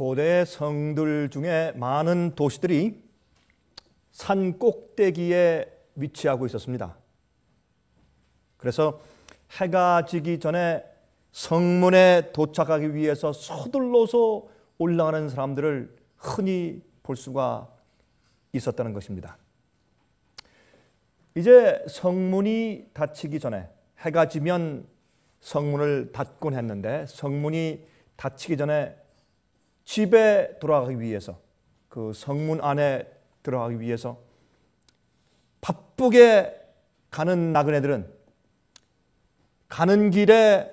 고대 성들 중에 많은 도시들이 산 꼭대기에 위치하고 있었습니다. 그래서 해가 지기 전에 성문에 도착하기 위해서 서둘러서 올라가는 사람들을 흔히 볼 수가 있었다는 것입니다. 이제 성문이 닫히기 전에 해가 지면 성문을 닫곤 했는데 성문이 닫히기 전에 집에 돌아가기 위해서 그 성문 안에 들어가기 위해서 바쁘게 가는 나그네들은 가는 길에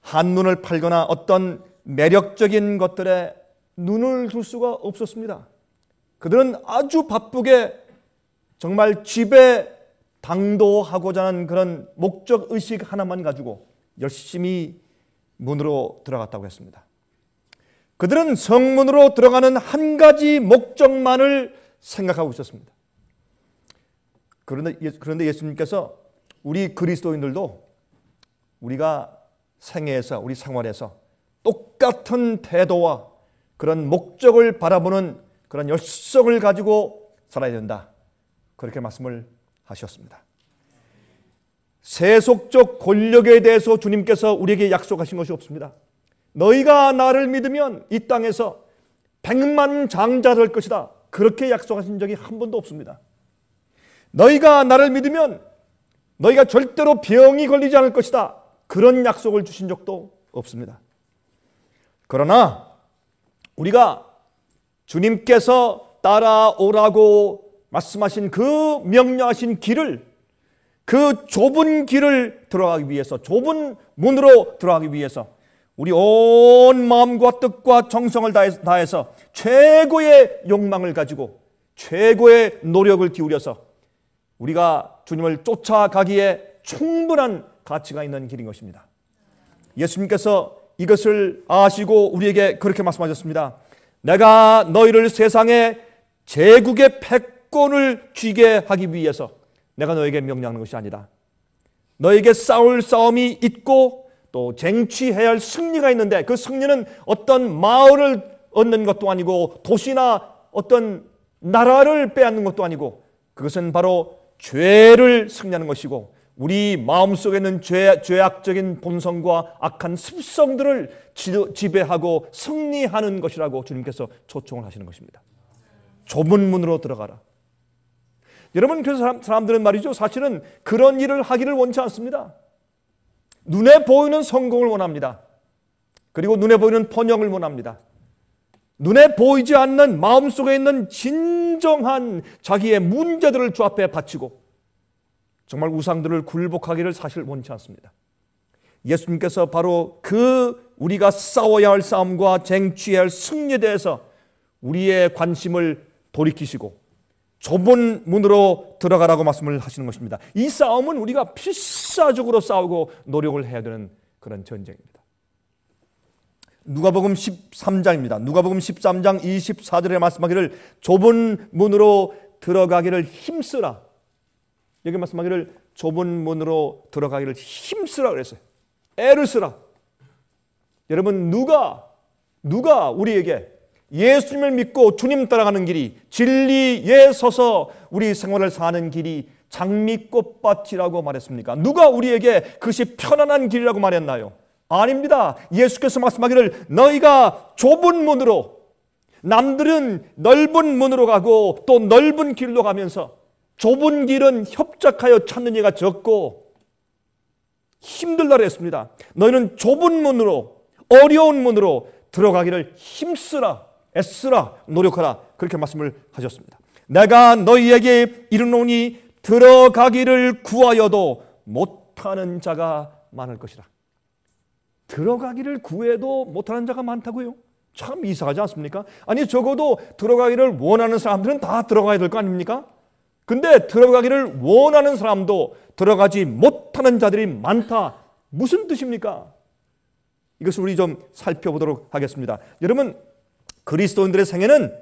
한눈을 팔거나 어떤 매력적인 것들에 눈을 둘 수가 없었습니다. 그들은 아주 바쁘게 정말 집에 당도하고자 하는 그런 목적의식 하나만 가지고 열심히 문으로 들어갔다고 했습니다. 그들은 성문으로 들어가는 한 가지 목적만을 생각하고 있었습니다. 그런데 예수님께서 우리 그리스도인들도 우리가 생애에서 우리 생활에서 똑같은 태도와 그런 목적을 바라보는 그런 열성을 가지고 살아야 된다. 그렇게 말씀을 하셨습니다. 세속적 권력에 대해서 주님께서 우리에게 약속하신 것이 없습니다. 너희가 나를 믿으면 이 땅에서 100만 장자 될 것이다. 그렇게 약속하신 적이 한 번도 없습니다. 너희가 나를 믿으면 너희가 절대로 병이 걸리지 않을 것이다. 그런 약속을 주신 적도 없습니다. 그러나 우리가 주님께서 따라오라고 말씀하신 그 명령하신 길을, 그 좁은 길을 들어가기 위해서, 좁은 문으로 들어가기 위해서 우리 온 마음과 뜻과 정성을 다해서 최고의 욕망을 가지고 최고의 노력을 기울여서 우리가 주님을 쫓아가기에 충분한 가치가 있는 길인 것입니다. 예수님께서 이것을 아시고 우리에게 그렇게 말씀하셨습니다. 내가 너희를 세상에 제국의 패권을 쥐게 하기 위해서 내가 너에게 명령하는 것이 아니다. 너에게 싸울 싸움이 있고 또 쟁취해야 할 승리가 있는데 그 승리는 어떤 마을을 얻는 것도 아니고 도시나 어떤 나라를 빼앗는 것도 아니고 그것은 바로 죄를 승리하는 것이고 우리 마음속에 있는 죄악적인 본성과 악한 습성들을 지배하고 승리하는 것이라고 주님께서 초청을 하시는 것입니다. 좁은 문으로 들어가라. 여러분, 그래서 사람들은 말이죠, 사실은 그런 일을 하기를 원치 않습니다. 눈에 보이는 성공을 원합니다. 그리고 눈에 보이는 번영을 원합니다. 눈에 보이지 않는 마음속에 있는 진정한 자기의 문제들을 주 앞에 바치고 정말 우상들을 굴복하기를 사실 원치 않습니다. 예수님께서 바로 그 우리가 싸워야 할 싸움과 쟁취해야 할 승리에 대해서 우리의 관심을 돌이키시고 좁은 문으로 들어가라고 말씀을 하시는 것입니다. 이 싸움은 우리가 필사적으로 싸우고 노력을 해야 되는 그런 전쟁입니다. 누가복음 13장입니다. 누가복음 13장 24절에 말씀하기를 좁은 문으로 들어가기를 힘쓰라. 여기 말씀하기를 좁은 문으로 들어가기를 힘쓰라 그랬어요. 애를 쓰라. 여러분, 누가 우리에게 예수님을 믿고 주님 따라가는 길이, 진리에 서서 우리 생활을 사는 길이 장미꽃밭이라고 말했습니까? 누가 우리에게 그것이 편안한 길이라고 말했나요? 아닙니다. 예수께서 말씀하기를 너희가 좁은 문으로, 남들은 넓은 문으로 가고 또 넓은 길로 가면서 좁은 길은 협착하여 찾는 이가 적고 힘들다 그랬습니다. 너희는 좁은 문으로, 어려운 문으로 들어가기를 힘쓰라, 애쓰라, 노력하라, 그렇게 말씀을 하셨습니다. 내가 너희에게 이르노니 들어가기를 구하여도 못하는 자가 많을 것이라. 들어가기를 구해도 못하는 자가 많다고요? 참 이상하지 않습니까? 아니, 적어도 들어가기를 원하는 사람들은 다 들어가야 될 거 아닙니까? 근데 들어가기를 원하는 사람도 들어가지 못하는 자들이 많다. 무슨 뜻입니까? 이것을 우리 좀 살펴보도록 하겠습니다. 여러분, 그리스도인들의 생애는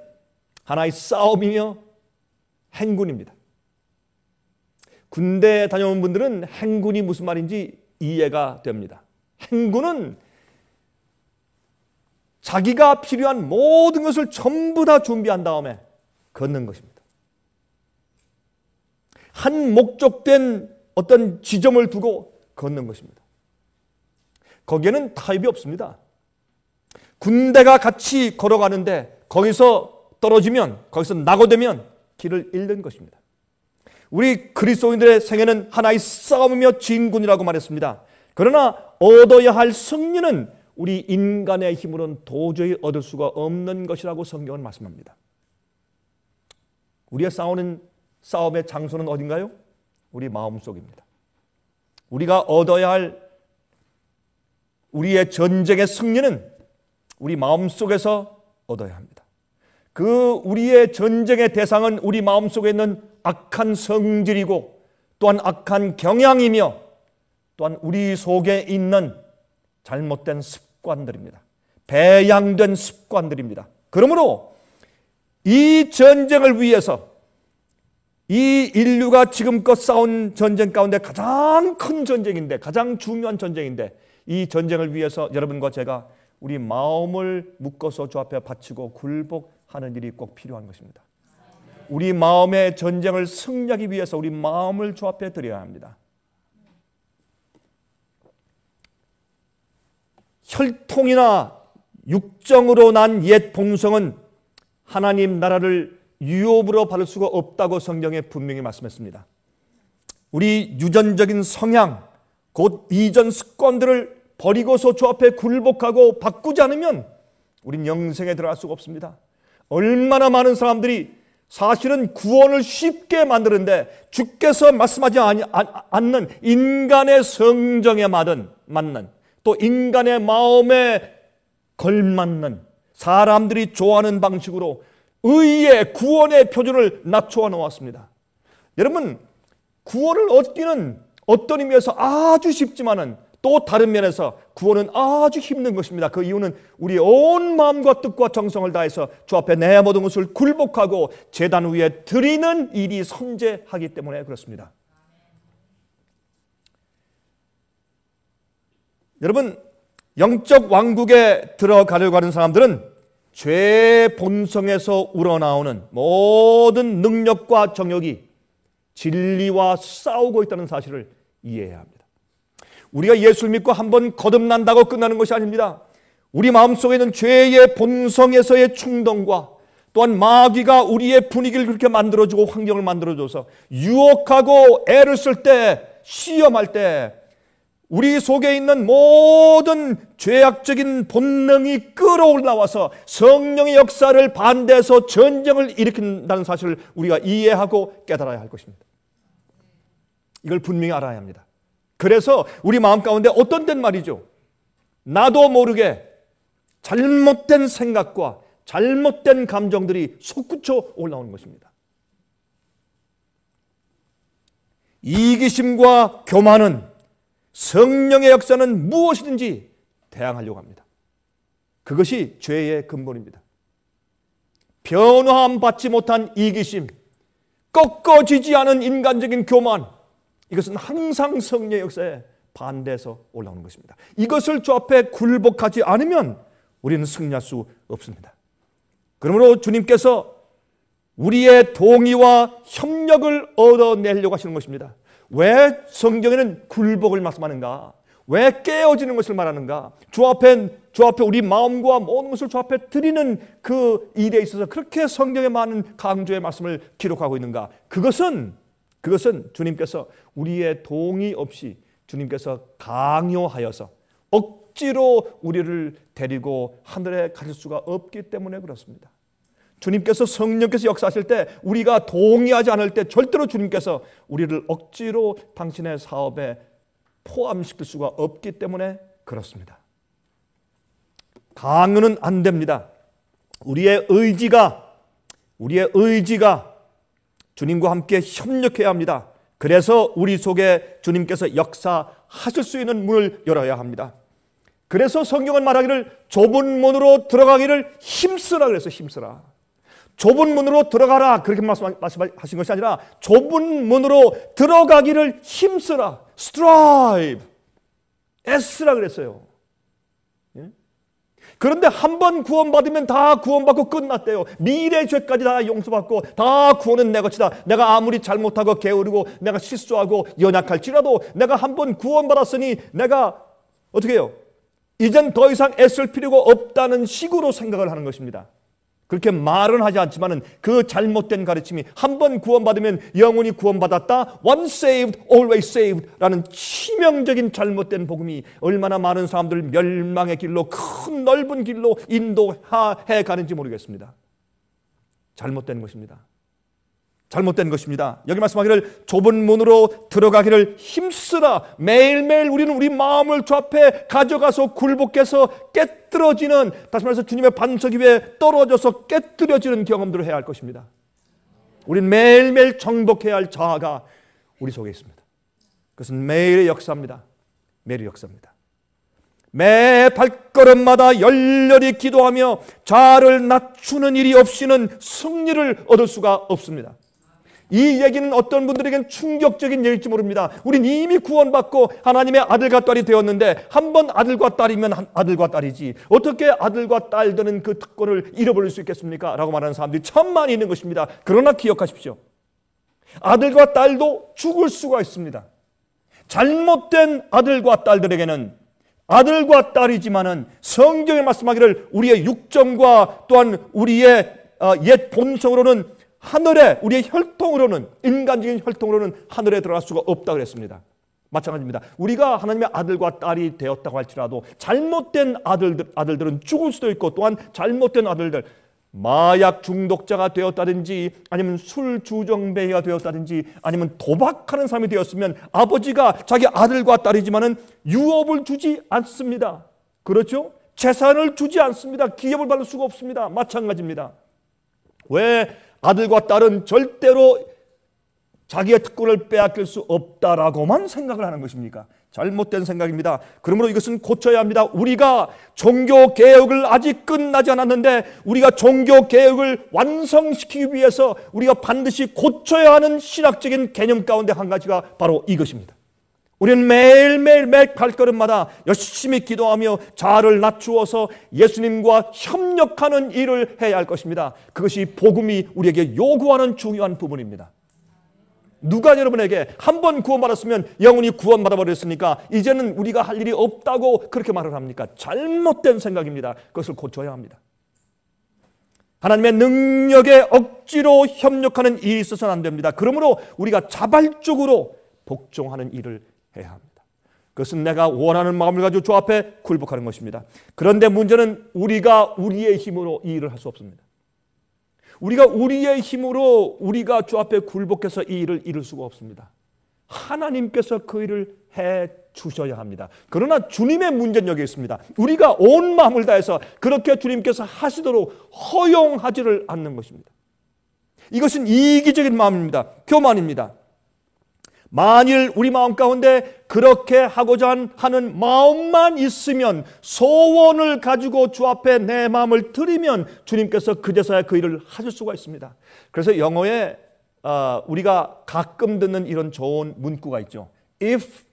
하나의 싸움이며 행군입니다. 군대 다녀온 분들은 행군이 무슨 말인지 이해가 됩니다. 행군은 자기가 필요한 모든 것을 전부 다 준비한 다음에 걷는 것입니다. 한 목적된 어떤 지점을 두고 걷는 것입니다. 거기에는 타협이 없습니다. 군대가 같이 걸어가는데 거기서 떨어지면, 거기서 낙오되면 길을 잃는 것입니다. 우리 그리스도인들의 생애는 하나의 싸움이며 진군이라고 말했습니다. 그러나 얻어야 할 승리는 우리 인간의 힘으로는 도저히 얻을 수가 없는 것이라고 성경은 말씀합니다. 우리가 싸우는 싸움의 장소는 어딘가요? 우리 마음속입니다. 우리가 얻어야 할 우리의 전쟁의 승리는 우리 마음속에서 얻어야 합니다. 그 우리의 전쟁의 대상은 우리 마음속에 있는 악한 성질이고 또한 악한 경향이며 또한 우리 속에 있는 잘못된 습관들입니다. 배양된 습관들입니다. 그러므로 이 전쟁을 위해서 이 인류가 지금껏 싸운 전쟁 가운데 가장 큰 전쟁인데, 가장 중요한 전쟁인데, 이 전쟁을 위해서 여러분과 제가 우리 마음을 묶어서 주 앞에 바치고 굴복하는 일이 꼭 필요한 것입니다. 우리 마음의 전쟁을 승리하기 위해서 우리 마음을 주 앞에 드려야 합니다. 혈통이나 육정으로 난 옛 본성은 하나님 나라를 유업으로 받을 수가 없다고 성경에 분명히 말씀했습니다. 우리 유전적인 성향, 곧 이전 습관들을 버리고서 주 앞에 굴복하고 바꾸지 않으면 우린 영생에 들어갈 수가 없습니다. 얼마나 많은 사람들이 사실은 구원을 쉽게 만드는데 주께서 말씀하지 않는 인간의 성정에 맞는 또 인간의 마음에 걸맞는 사람들이 좋아하는 방식으로 의의 구원의 표준을 낮춰 놓았습니다. 여러분, 구원을 얻기는 어떤 의미에서 아주 쉽지만은 또 다른 면에서 구원은 아주 힘든 것입니다. 그 이유는 우리 온 마음과 뜻과 정성을 다해서 주 앞에 내 모든 것을 굴복하고 제단 위에 드리는 일이 선제하기 때문에 그렇습니다. 여러분, 영적 왕국에 들어가려고 하는 사람들은 죄의 본성에서 우러나오는 모든 능력과 정욕이 진리와 싸우고 있다는 사실을 이해해야 합니다. 우리가 예수를 믿고 한번 거듭난다고 끝나는 것이 아닙니다. 우리 마음속에 있는 죄의 본성에서의 충동과 또한 마귀가 우리의 분위기를 그렇게 만들어주고 환경을 만들어줘서 유혹하고 애를 쓸 때, 시험할 때 우리 속에 있는 모든 죄악적인 본능이 끌어올라와서 성령의 역사를 반대해서 전쟁을 일으킨다는 사실을 우리가 이해하고 깨달아야 할 것입니다. 이걸 분명히 알아야 합니다. 그래서 우리 마음 가운데 어떤 땐 말이죠, 나도 모르게 잘못된 생각과 잘못된 감정들이 솟구쳐 올라오는 것입니다. 이기심과 교만은 성령의 역사는 무엇이든지 대항하려고 합니다. 그것이 죄의 근본입니다. 변화함 받지 못한 이기심, 꺾어지지 않은 인간적인 교만, 이것은 항상 성령의 역사에 반대해서 올라오는 것입니다. 이것을 주 앞에 굴복하지 않으면 우리는 승리할 수 없습니다. 그러므로 주님께서 우리의 동의와 협력을 얻어내려고 하시는 것입니다. 왜 성경에는 굴복을 말씀하는가? 왜 깨어지는 것을 말하는가? 주 앞에 우리 마음과 모든 것을 주 앞에 드리는 그 일에 있어서 그렇게 성경에 많은 강조의 말씀을 기록하고 있는가? 그것은 주님께서 우리의 동의 없이 주님께서 강요하여서 억지로 우리를 데리고 하늘에 가실 수가 없기 때문에 그렇습니다. 주님께서 성령께서 역사하실 때 우리가 동의하지 않을 때 절대로 주님께서 우리를 억지로 당신의 사업에 포함시킬 수가 없기 때문에 그렇습니다. 강요는 안 됩니다. 우리의 의지가 주님과 함께 협력해야 합니다. 그래서 우리 속에 주님께서 역사하실 수 있는 문을 열어야 합니다. 그래서 성경은 말하기를 좁은 문으로 들어가기를 힘쓰라 그래서 힘쓰라. 좁은 문으로 들어가라 그렇게 말씀하신 것이 아니라 좁은 문으로 들어가기를 힘쓰라. strive, 애쓰라 그랬어요. 그런데 한 번 구원받으면 다 구원받고 끝났대요. 미래 죄까지 다 용서받고 다 구원은 내 것이다. 내가 아무리 잘못하고 게으르고 내가 실수하고 연약할지라도 내가 한 번 구원받았으니 내가 어떻게 해요? 이젠 더 이상 애쓸 필요가 없다는 식으로 생각을 하는 것입니다. 그렇게 말은 하지 않지만 그 잘못된 가르침이 한 번 구원받으면 영원히 구원받았다, once saved, always saved 라는 치명적인 잘못된 복음이 얼마나 많은 사람들 멸망의 길로, 큰 넓은 길로 인도해 가는지 모르겠습니다. 잘못된 것입니다. 잘못된 것입니다. 여기 말씀하기를 좁은 문으로 들어가기를 힘쓰라. 매일매일 우리는 우리 마음을 주 앞에 가져가서 굴복해서 깨뜨려지는, 다시 말해서 주님의 반석 위에 떨어져서 깨뜨려지는 경험들을 해야 할 것입니다. 우리는 매일매일 정복해야 할 자아가 우리 속에 있습니다. 그것은 매일의 역사입니다. 매일의 역사입니다. 매 발걸음마다 열렬히 기도하며 자아를 낮추는 일이 없이는 승리를 얻을 수가 없습니다. 이 얘기는 어떤 분들에겐 충격적인 얘기일지 모릅니다. 우린 이미 구원받고 하나님의 아들과 딸이 되었는데 한 번 아들과 딸이면 아들과 딸이지 어떻게 아들과 딸 되는 그 특권을 잃어버릴 수 있겠습니까? 라고 말하는 사람들이 참 많이 있는 것입니다. 그러나 기억하십시오. 아들과 딸도 죽을 수가 있습니다. 잘못된 아들과 딸들에게는 아들과 딸이지만은 성경에 말씀하기를 우리의 육정과 또한 우리의 옛 본성으로는 하늘에, 우리의 혈통으로는, 인간적인 혈통으로는 하늘에 들어갈 수가 없다 그랬습니다. 마찬가지입니다. 우리가 하나님의 아들과 딸이 되었다고 할지라도 잘못된 아들들은 죽을 수도 있고, 또한 잘못된 아들들, 마약 중독자가 되었다든지 아니면 술 주정뱅이가 되었다든지 아니면 도박하는 사람이 되었으면 아버지가 자기 아들과 딸이지만은 유업을 주지 않습니다. 그렇죠? 재산을 주지 않습니다. 기업을 받을 수가 없습니다. 마찬가지입니다. 왜? 아들과 딸은 절대로 자기의 특권을 빼앗길 수 없다라고만 생각을 하는 것입니까? 잘못된 생각입니다. 그러므로 이것은 고쳐야 합니다. 우리가 종교개혁을 아직 끝나지 않았는데 우리가 종교개혁을 완성시키기 위해서 우리가 반드시 고쳐야 하는 신학적인 개념 가운데 한 가지가 바로 이것입니다. 우리는 매일매일 매 발걸음마다 열심히 기도하며 자아를 낮추어서 예수님과 협력하는 일을 해야 할 것입니다. 그것이 복음이 우리에게 요구하는 중요한 부분입니다. 누가 여러분에게 한 번 구원받았으면 영원히 구원받아 버렸으니까 이제는 우리가 할 일이 없다고 그렇게 말을 합니까? 잘못된 생각입니다. 그것을 고쳐야 합니다. 하나님의 능력에 억지로 협력하는 일이 있어서는 안 됩니다. 그러므로 우리가 자발적으로 복종하는 일을 해야 합니다. 그것은 내가 원하는 마음을 가지고 주 앞에 굴복하는 것입니다. 그런데 문제는 우리가 우리의 힘으로 이 일을 할 수 없습니다. 우리가 우리의 힘으로 우리가 주 앞에 굴복해서 이 일을 이룰 수가 없습니다. 하나님께서 그 일을 해 주셔야 합니다. 그러나 주님의 문제는 여기 있습니다. 우리가 온 마음을 다해서 그렇게 주님께서 하시도록 허용하지를 않는 것입니다. 이것은 이기적인 마음입니다. 교만입니다. 만일 우리 마음 가운데 그렇게 하고자 하는 마음만 있으면, 소원을 가지고 주 앞에 내 마음을 드리면 주님께서 그제서야 그 일을 하실 수가 있습니다. 그래서 영어에 우리가 가끔 듣는 이런 좋은 문구가 있죠. If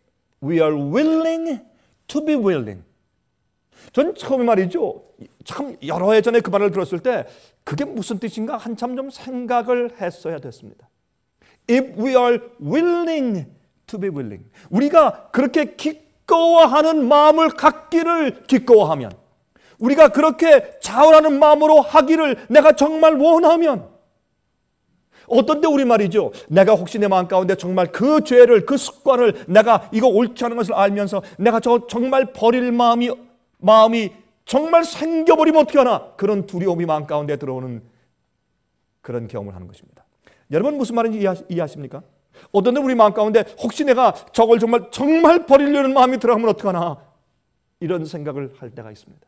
we are willing to be willing. 전 처음에 말이죠, 참 여러 해 전에 그 말을 들었을 때 그게 무슨 뜻인가 한참 좀 생각을 했어야 됐습니다. If we are willing to be willing. 우리가 그렇게 기꺼워하는 마음을 갖기를 기꺼워하면, 우리가 그렇게 자원하는 마음으로 하기를 내가 정말 원하면, 어떤 때 우리 말이죠, 내가 혹시 내 마음 가운데 정말 그 죄를, 그 습관을 내가 이거 옳지 않은 것을 알면서 내가 정말 버릴 마음이 정말 생겨버리면 어떻게 하나, 그런 두려움이 마음 가운데 들어오는 그런 경험을 하는 것입니다. 여러분 무슨 말인지 이해하십니까? 어떤 때 우리 마음 가운데 혹시 내가 저걸 정말 버리려는 마음이 들어가면 어떡하나, 이런 생각을 할 때가 있습니다.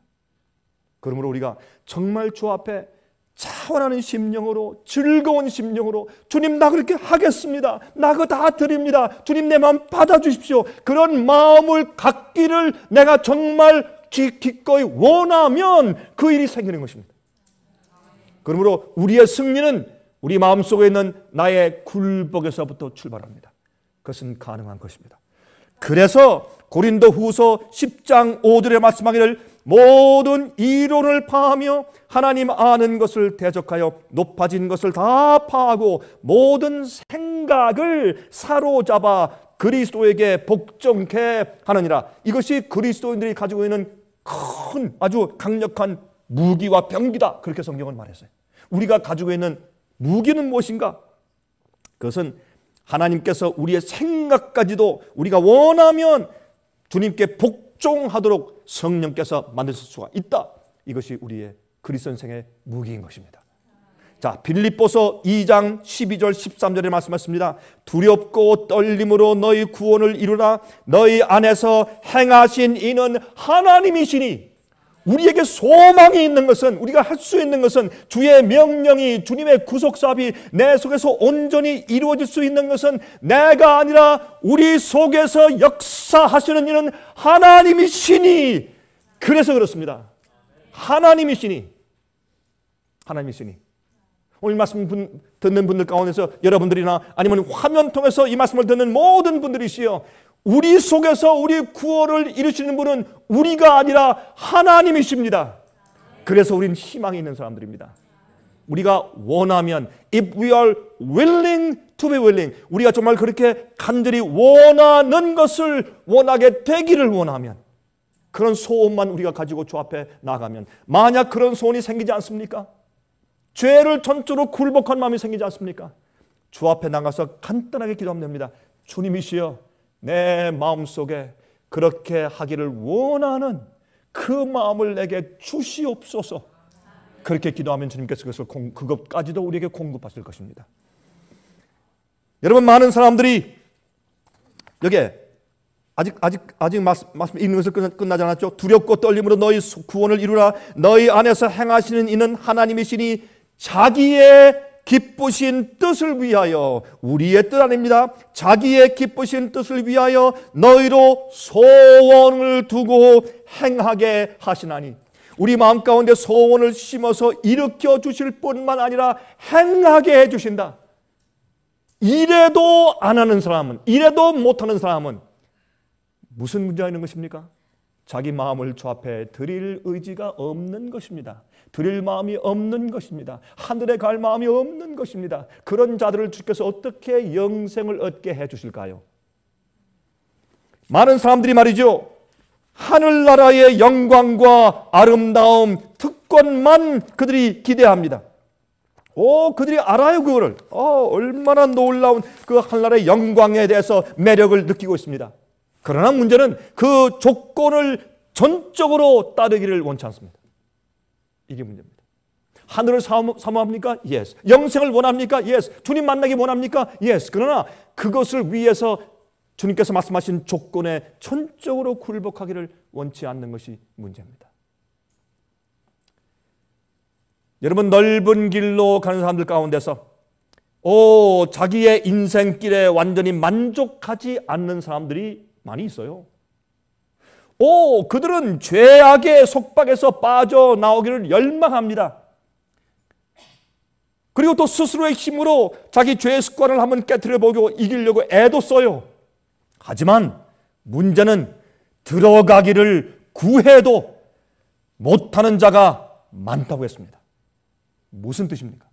그러므로 우리가 정말 주 앞에 차원하는 심령으로, 즐거운 심령으로, 주님 나 그렇게 하겠습니다, 나 그거 다 드립니다, 주님 내 마음 받아주십시오, 그런 마음을 갖기를 내가 정말 기꺼이 원하면 그 일이 생기는 것입니다. 그러므로 우리의 승리는 우리 마음속에 있는 나의 굴복에서부터 출발합니다. 그것은 가능한 것입니다. 그래서 고린도후서 10장 5절에 말씀하기를 모든 이론을 파하며 하나님 아는 것을 대적하여 높아진 것을 다 파하고 모든 생각을 사로잡아 그리스도에게 복종케 하느니라. 이것이 그리스도인들이 가지고 있는 큰 아주 강력한 무기와 병기다. 그렇게 성경은 말했어요. 우리가 가지고 있는 무기는 무엇인가? 그것은 하나님께서 우리의 생각까지도 우리가 원하면 주님께 복종하도록 성령께서 만드실 수가 있다. 이것이 우리의 그리스도인생의 무기인 것입니다. 자, 빌립보서 2장 12절 13절에 말씀하십니다. 두렵고 떨림으로 너희 구원을 이루라. 너희 안에서 행하신 이는 하나님이시니. 우리에게 소망이 있는 것은, 우리가 할 수 있는 것은, 주의 명령이, 주님의 구속사업이 내 속에서 온전히 이루어질 수 있는 것은 내가 아니라 우리 속에서 역사하시는 이는 하나님이시니. 그래서 그렇습니다. 하나님이시니. 오늘 말씀 듣는 분들 가운데서 여러분들이나 아니면 화면 통해서 이 말씀을 듣는 모든 분들이시여, 우리 속에서 우리 구원을 이루시는 분은 우리가 아니라 하나님이십니다. 그래서 우리는 희망이 있는 사람들입니다. 우리가 원하면, if we are willing to be willing, 우리가 정말 그렇게 간절히 원하는 것을 원하게 되기를 원하면, 그런 소원만 우리가 가지고 주 앞에 나가면, 만약 그런 소원이 생기지 않습니까? 죄를 전적으로 굴복한 마음이 생기지 않습니까? 주 앞에 나가서 간단하게 기도하면 됩니다. 주님이시여, 내 마음속에 그렇게 하기를 원하는 그 마음을 내게 주시옵소서. 그렇게 기도하면 주님께서 그것까지도 우리에게 공급하실 것입니다. 여러분, 많은 사람들이 여기에 아직 말씀 읽는 것을 끝나지 않았죠. 두렵고 떨림으로 너희 구원을 이루라. 너희 안에서 행하시는 이는 하나님이시니 자기의 기쁘신 뜻을 위하여, 우리의 뜻 아닙니다. 자기의 기쁘신 뜻을 위하여 너희로 소원을 두고 행하게 하시나니. 우리 마음 가운데 소원을 심어서 일으켜 주실 뿐만 아니라 행하게 해주신다. 이래도 안 하는 사람은, 이래도 못하는 사람은 무슨 문제가 있는 것입니까? 자기 마음을 주 앞에 드릴 의지가 없는 것입니다. 드릴 마음이 없는 것입니다. 하늘에 갈 마음이 없는 것입니다. 그런 자들을 주께서 어떻게 영생을 얻게 해주실까요? 많은 사람들이 말이죠, 하늘나라의 영광과 아름다움, 특권만 그들이 기대합니다. 그들이 알아요, 그거를. 얼마나 놀라운 그 하늘나라의 영광에 대해서 매력을 느끼고 있습니다. 그러나 문제는 그 조건을 전적으로 따르기를 원치 않습니다. 이게 문제입니다. 하늘을 사모합니까? Yes. 영생을 원합니까? Yes. 주님 만나기 원합니까? Yes. 그러나 그것을 위해서 주님께서 말씀하신 조건에 전적으로 굴복하기를 원치 않는 것이 문제입니다. 여러분, 넓은 길로 가는 사람들 가운데서 자기의 인생길에 완전히 만족하지 않는 사람들이 많이 있어요. 그들은 죄악의 속박에서 빠져나오기를 열망합니다. 그리고 또 스스로의 힘으로 자기 죄의 습관을 한번 깨트려보고 이기려고 애도 써요. 하지만 문제는 들어가기를 구해도 못하는 자가 많다고 했습니다. 무슨 뜻입니까?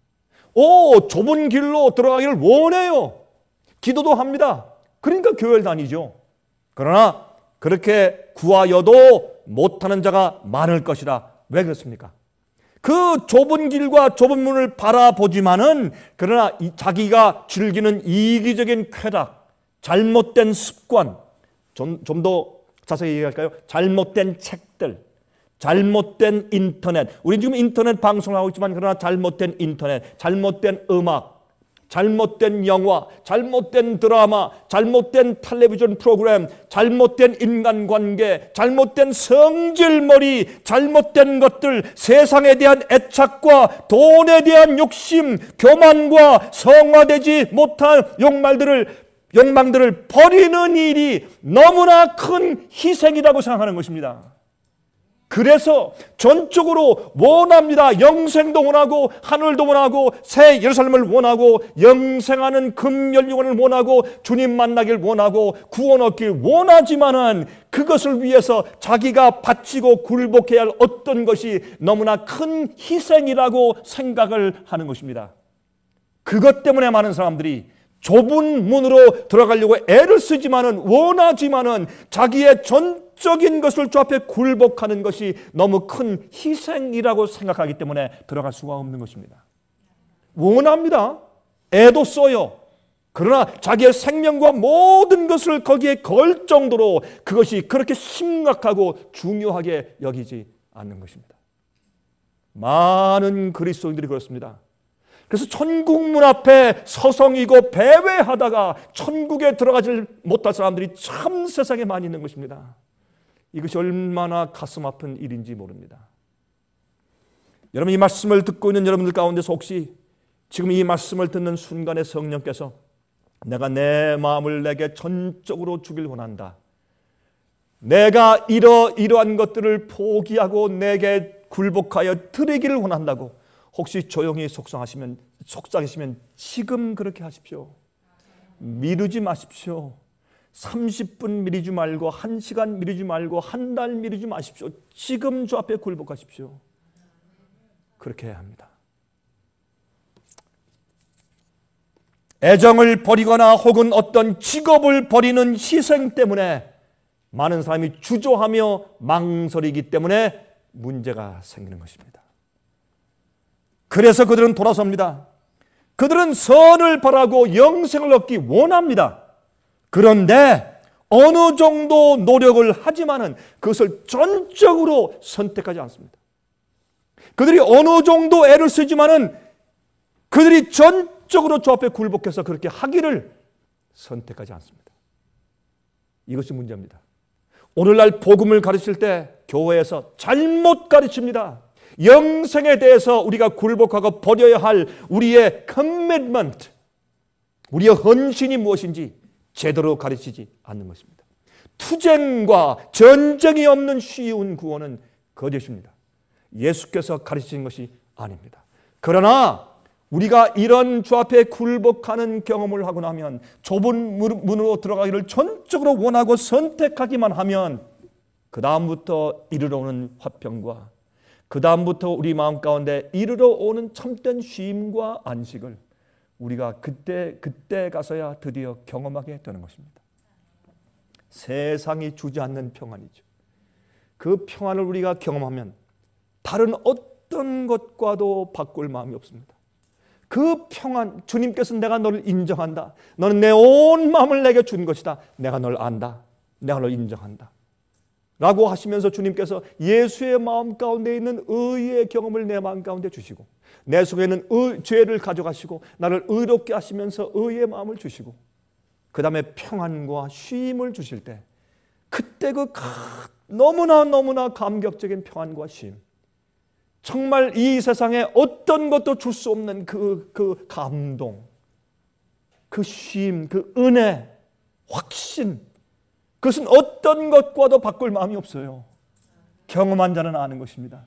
좁은 길로 들어가기를 원해요. 기도도 합니다. 그러니까 교회를 다니죠. 그러나 그렇게 구하여도 못하는 자가 많을 것이다. 왜 그렇습니까? 그 좁은 길과 좁은 문을 바라보지만은, 그러나 자기가 즐기는 이기적인 쾌락, 잘못된 습관, 좀 더 자세히 얘기할까요? 잘못된 책들, 잘못된 인터넷. 우리 지금 인터넷 방송을 하고 있지만, 그러나 잘못된 인터넷, 잘못된 음악, 잘못된 영화, 잘못된 드라마, 잘못된 텔레비전 프로그램, 잘못된 인간관계, 잘못된 성질머리, 잘못된 것들, 세상에 대한 애착과 돈에 대한 욕심, 교만과 성화되지 못한 욕망들을 버리는 일이 너무나 큰 희생이라고 생각하는 것입니다. 그래서 전적으로 원합니다. 영생도 원하고 하늘도 원하고 새 예루살렘을 원하고 영생하는 금연육원을 원하고 주님 만나길 원하고 구원 얻길 원하지만은 그것을 위해서 자기가 바치고 굴복해야 할 어떤 것이 너무나 큰 희생이라고 생각을 하는 것입니다. 그것 때문에 많은 사람들이 좁은 문으로 들어가려고 애를 쓰지만은 원하지만은 자기의 전적인 것을 주 앞에 굴복하는 것이 너무 큰 희생이라고 생각하기 때문에 들어갈 수가 없는 것입니다. 원합니다. 애도 써요. 그러나 자기의 생명과 모든 것을 거기에 걸 정도로 그것이 그렇게 심각하고 중요하게 여기지 않는 것입니다. 많은 그리스도인들이 그렇습니다. 그래서 천국 문 앞에 서성이고 배회하다가 천국에 들어가지 못할 사람들이 참 세상에 많이 있는 것입니다. 이것이 얼마나 가슴 아픈 일인지 모릅니다. 여러분, 이 말씀을 듣고 있는 여러분들 가운데서 혹시 지금 이 말씀을 듣는 순간에 성령께서 내가 내 마음을 내게 전적으로 주길 원한다, 내가 이러한 것들을 포기하고 내게 굴복하여 드리기를 원한다고 혹시 조용히 속상하시면 지금 그렇게 하십시오. 미루지 마십시오. 30분 미루지 말고 1시간 미루지 말고 한 달 미루지 마십시오. 지금 주 앞에 굴복하십시오. 그렇게 해야 합니다. 애정을 버리거나 혹은 어떤 직업을 버리는 희생 때문에 많은 사람이 주저하며 망설이기 때문에 문제가 생기는 것입니다. 그래서 그들은 돌아섭니다. 그들은 선을 바라고 영생을 얻기 원합니다. 그런데 어느 정도 노력을 하지만은 그것을 전적으로 선택하지 않습니다. 그들이 어느 정도 애를 쓰지만은 그들이 전적으로 주 앞에 굴복해서 그렇게 하기를 선택하지 않습니다. 이것이 문제입니다. 오늘날 복음을 가르칠 때 교회에서 잘못 가르칩니다. 영생에 대해서 우리가 굴복하고 버려야 할 우리의 커미트먼트, 우리의 헌신이 무엇인지 제대로 가르치지 않는 것입니다. 투쟁과 전쟁이 없는 쉬운 구원은 거짓입니다. 예수께서 가르치신 것이 아닙니다. 그러나 우리가 이런 주 앞에 굴복하는 경험을 하고 나면 좁은 문으로 들어가기를 전적으로 원하고 선택하기만 하면 그 다음부터 이르러 오는 화평과 그 다음부터 우리 마음 가운데 이르러 오는 참된 쉼과 안식을 우리가 그때 가서야 드디어 경험하게 되는 것입니다. 세상이 주지 않는 평안이죠. 그 평안을 우리가 경험하면 다른 어떤 것과도 바꿀 마음이 없습니다. 그 평안, 주님께서 내가 너를 인정한다, 너는 내 온 마음을 내게 준 것이다, 내가 널 안다, 내가 널 인정한다 라고 하시면서 주님께서 예수의 마음 가운데 있는 의의 경험을 내 마음 가운데 주시고 내 속에 있는 죄를 가져가시고 나를 의롭게 하시면서 의의 마음을 주시고 그 다음에 평안과 쉼을 주실 때 그때 그 너무나 감격적인 평안과 쉼, 정말 이 세상에 어떤 것도 줄 수 없는 그 감동, 그 쉼, 그 은혜, 확신, 그것은 어떤 것과도 바꿀 마음이 없어요. 경험한 자는 아는 것입니다.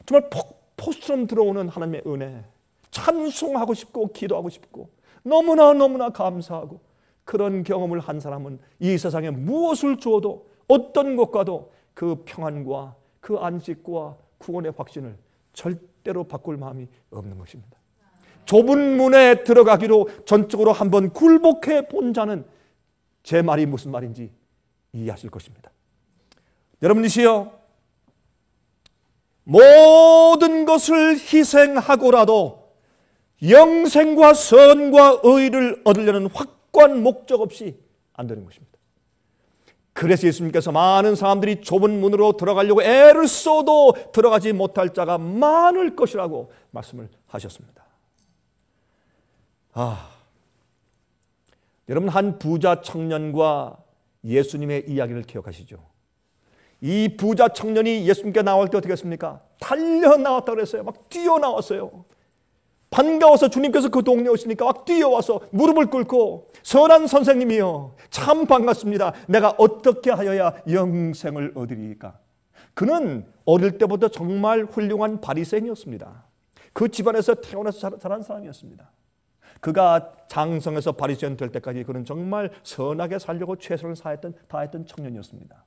정말 폭포처럼 들어오는 하나님의 은혜, 찬송하고 싶고 기도하고 싶고 너무나 감사하고 그런 경험을 한 사람은 이 세상에 무엇을 주어도 어떤 것과도 그 평안과 그 안식과 구원의 확신을 절대로 바꿀 마음이 없는 것입니다. 좁은 문에 들어가기로 전적으로 한번 굴복해 본 자는 제 말이 무슨 말인지 이해하실 것입니다. 여러분이시여, 모든 것을 희생하고라도 영생과 선과 의를 얻으려는 확고한 목적 없이 안 되는 것입니다. 그래서 예수님께서 많은 사람들이 좁은 문으로 들어가려고 애를 써도 들어가지 못할 자가 많을 것이라고 말씀을 하셨습니다. 여러분, 한 부자 청년과 예수님의 이야기를 기억하시죠? 이 부자 청년이 예수님께 나올 때 어떻게 했습니까? 달려 나왔다고 그랬어요. 막 뛰어나왔어요. 반가워서 주님께서 그 동네에 오시니까 막 뛰어와서 무릎을 꿇고 선한 선생님이여, 참 반갑습니다. 내가 어떻게 하여야 영생을 얻으리까? 그는 어릴 때부터 정말 훌륭한 바리새인이었습니다. 그 집안에서 태어나서 자란 사람이었습니다. 그가 장성해서 바리새인 될 때까지 그는 정말 선하게 살려고 최선을 다했던 청년이었습니다.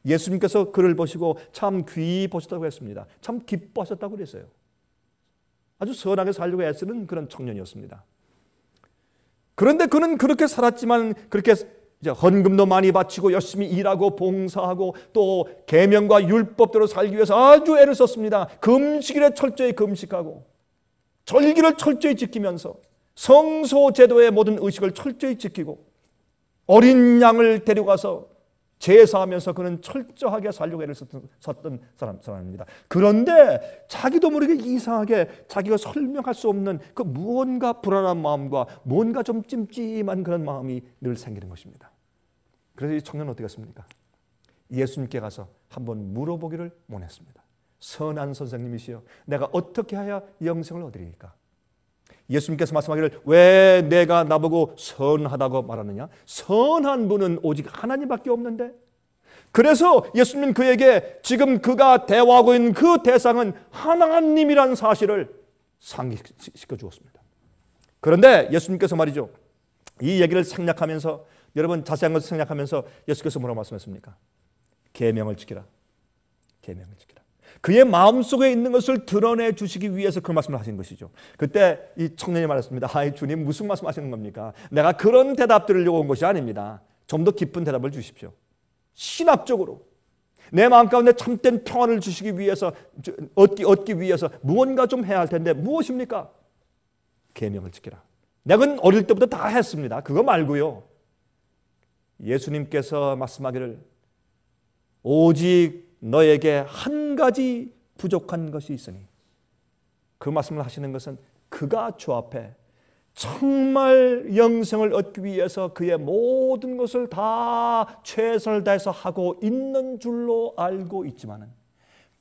예수님께서 그를 보시고 참 귀히 보셨다고 했습니다. 참 기뻐하셨다고 그랬어요. 아주 선하게 살려고 애쓰는 그런 청년이었습니다. 그런데 그는 그렇게 살았지만 그렇게 헌금도 많이 바치고 열심히 일하고 봉사하고 또 계명과 율법대로 살기 위해서 아주 애를 썼습니다. 금식일에 철저히 금식하고 절기를 철저히 지키면서 성소 제도의 모든 의식을 철저히 지키고 어린 양을 데려가서 제사하면서 그는 철저하게 살려고 애를 썼던 사람입니다. 그런데 자기도 모르게 이상하게 자기가 설명할 수 없는 그 무언가 불안한 마음과 뭔가 좀 찜찜한 그런 마음이 늘 생기는 것입니다. 그래서 이 청년은 어떻게 했습니까? 예수님께 가서 한번 물어보기를 원했습니다. 선한 선생님이시여, 내가 어떻게 해야 영생을 얻으리까? 예수님께서 말씀하기를 왜 내가 나보고 선하다고 말하느냐? 선한 분은 오직 하나님밖에 없는데. 그래서 예수님은 그에게 지금 그가 대화하고 있는 그 대상은 하나님이라는 사실을 상기시켜 주었습니다. 그런데 예수님께서 말이죠, 이 얘기를 생략하면서, 여러분 자세한 것을 생략하면서 예수께서 뭐라고 말씀했습니까? 계명을 지키라. 계명을 지키라. 그의 마음속에 있는 것을 드러내 주시기 위해서 그 말씀을 하신 것이죠. 그때 이 청년이 말했습니다. 아이 주님, 무슨 말씀하시는 겁니까? 내가 그런 대답 들으려고 온 것이 아닙니다. 좀 더 깊은 대답을 주십시오. 신학적으로 내 마음 가운데 참된 평안을 주시기 위해서, 얻기 위해서 무언가 좀 해야 할 텐데 무엇입니까? 계명을 지키라. 내가 어릴 때부터 다 했습니다. 그거 말고요. 예수님께서 말씀하기를 오직 너에게 한 가지 부족한 것이 있으니, 그 말씀을 하시는 것은 그가 주 앞에 정말 영생을 얻기 위해서 그의 모든 것을 다 최선을 다해서 하고 있는 줄로 알고 있지만은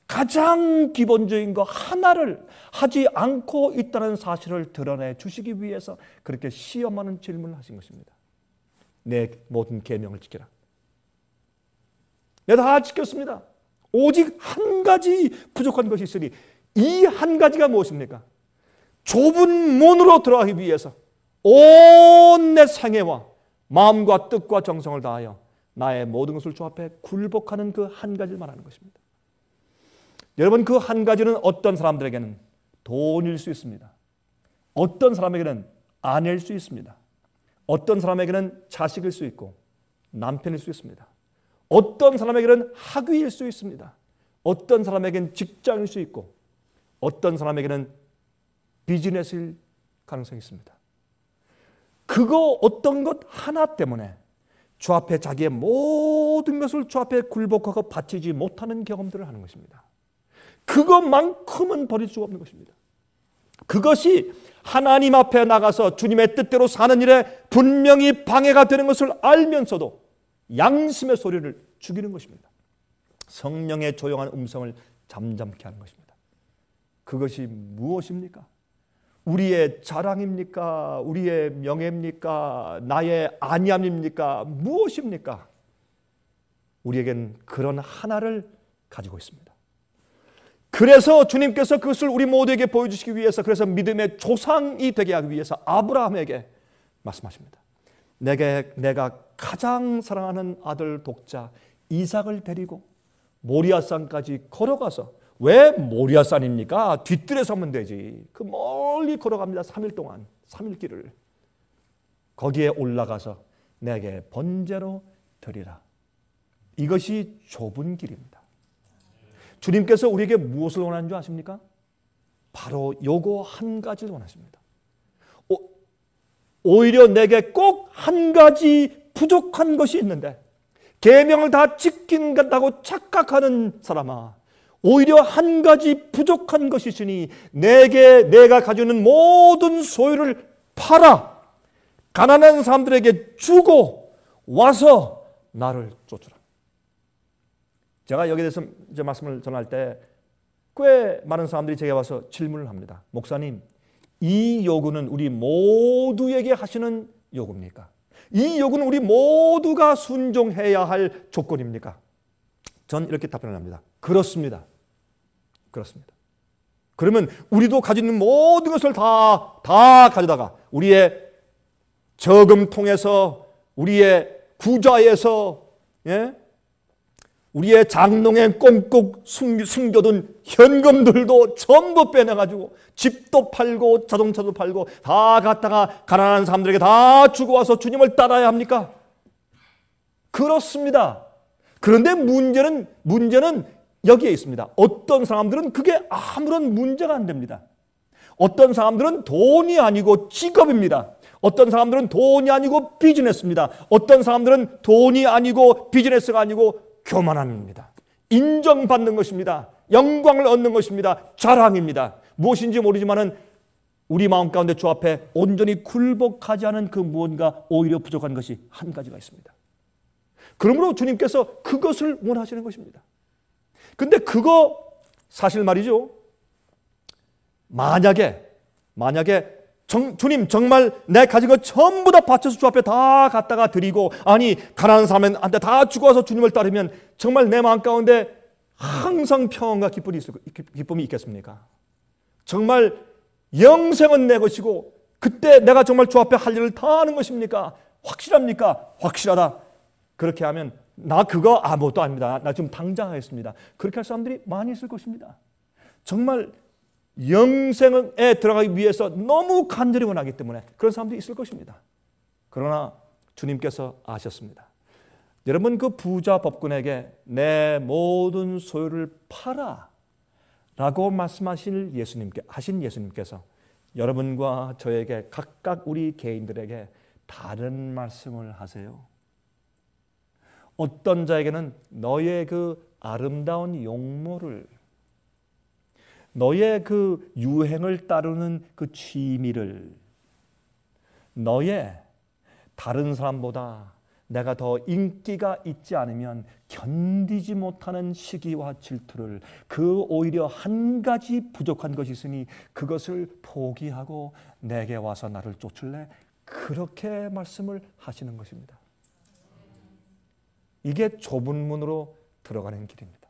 가장 기본적인 거 하나를 하지 않고 있다는 사실을 드러내 주시기 위해서 그렇게 시험하는 질문을 하신 것입니다. 내 모든 계명을 지켜라. 내가 다 지켰습니다. 오직 한 가지 부족한 것이 있으니, 이 한 가지가 무엇입니까? 좁은 문으로 들어가기 위해서 온 내 생애와 마음과 뜻과 정성을 다하여 나의 모든 것을 주 앞에 굴복하는 그 한 가지를 말하는 것입니다. 여러분, 그 한 가지는 어떤 사람들에게는 돈일 수 있습니다. 어떤 사람에게는 아내일 수 있습니다. 어떤 사람에게는 자식일 수 있고 남편일 수 있습니다. 어떤 사람에게는 학위일 수 있습니다. 어떤 사람에게는 직장일 수 있고 어떤 사람에게는 비즈니스일 가능성이 있습니다. 그거 어떤 것 하나 때문에 주 앞에 자기의 모든 것을 주 앞에 굴복하고 바치지 못하는 경험들을 하는 것입니다. 그것만큼은 버릴 수가 없는 것입니다. 그것이 하나님 앞에 나가서 주님의 뜻대로 사는 일에 분명히 방해가 되는 것을 알면서도 양심의 소리를 죽이는 것입니다. 성령의 조용한 음성을 잠잠케 하는 것입니다. 그것이 무엇입니까? 우리의 자랑입니까? 우리의 명예입니까? 나의 안위함입니까? 무엇입니까? 우리에겐 그런 하나를 가지고 있습니다. 그래서 주님께서 그것을 우리 모두에게 보여주시기 위해서, 그래서 믿음의 조상이 되게 하기 위해서 아브라함에게 말씀하십니다. 내가 가장 사랑하는 아들 독자 이삭을 데리고 모리아산까지 걸어가서, 왜 모리아산입니까? 뒤뜰에서 하면 되지. 그 멀리 걸어갑니다. 3일 동안, 3일 길을. 거기에 올라가서 내게 번제로 드리라. 이것이 좁은 길입니다. 주님께서 우리에게 무엇을 원하는 줄 아십니까? 바로 요거 한 가지를 원하십니다. 오히려 내게 꼭 한 가지 부족한 것이 있는데 계명을 다 지킨다고 착각하는 사람아, 오히려 한 가지 부족한 것이 있으니 내가 가지고 있는 모든 소유를 팔아 가난한 사람들에게 주고 와서 나를 쫓으라. 제가 여기에 대해서 이제 말씀을 전할 때 꽤 많은 사람들이 제게 와서 질문을 합니다. 목사님, 이 요구는 우리 모두에게 하시는 요구입니까? 이 요구는 우리 모두가 순종해야 할 조건입니까? 전 이렇게 답변을 합니다. 그렇습니다. 그렇습니다. 그러면 우리도 가지고 있는 모든 것을 다 가져다가 우리의 저금통에서, 우리의 부자에서, 예? 우리의 장롱에 꽁꽁 숨겨둔 현금들도 전부 빼내가지고 집도 팔고 자동차도 팔고 다 갖다가 가난한 사람들에게 다 주고 와서 주님을 따라야 합니까? 그렇습니다. 그런데 문제는 여기에 있습니다. 어떤 사람들은 그게 아무런 문제가 안 됩니다. 어떤 사람들은 돈이 아니고 직업입니다. 어떤 사람들은 돈이 아니고 비즈니스입니다. 어떤 사람들은 돈이 아니고 비즈니스가 아니고 교만함입니다. 인정받는 것입니다. 영광을 얻는 것입니다. 자랑입니다. 무엇인지 모르지만은 우리 마음 가운데 주 앞에 온전히 굴복하지 않은 그 무언가 오히려 부족한 것이 한 가지가 있습니다. 그러므로 주님께서 그것을 원하시는 것입니다. 근데 그거 사실 말이죠. 만약에 주님 정말 내 가진 것 전부 다 바쳐서 주 앞에 다 갖다가 드리고, 아니 가난한 사람한테 다 주고 와서 주님을 따르면 정말 내 마음 가운데 항상 평안과 기쁨이 있겠습니까? 정말 영생은 내 것이고 그때 내가 정말 주 앞에 할 일을 다 하는 것입니까? 확실합니까? 확실하다. 그렇게 하면 나 그거 아무것도 아닙니다. 나 지금 당장 하겠습니다. 그렇게 할 사람들이 많이 있을 것입니다. 정말 영생에 들어가기 위해서 너무 간절히 원하기 때문에 그런 사람들이 있을 것입니다. 그러나 주님께서 아셨습니다. 여러분, 그 부자 법군에게 내 모든 소유를 팔아 라고 말씀하신 예수님께서 여러분과 저에게 각각 우리 개인들에게 다른 말씀을 하세요. 어떤 자에게는 너의 그 아름다운 용모를, 너의 그 유행을 따르는 그 취미를, 너의 다른 사람보다 내가 더 인기가 있지 않으면 견디지 못하는 시기와 질투를, 그 오히려 한 가지 부족한 것이 있으니 그것을 포기하고 내게 와서 나를 쫓을래? 그렇게 말씀을 하시는 것입니다. 이게 좁은 문으로 들어가는 길입니다.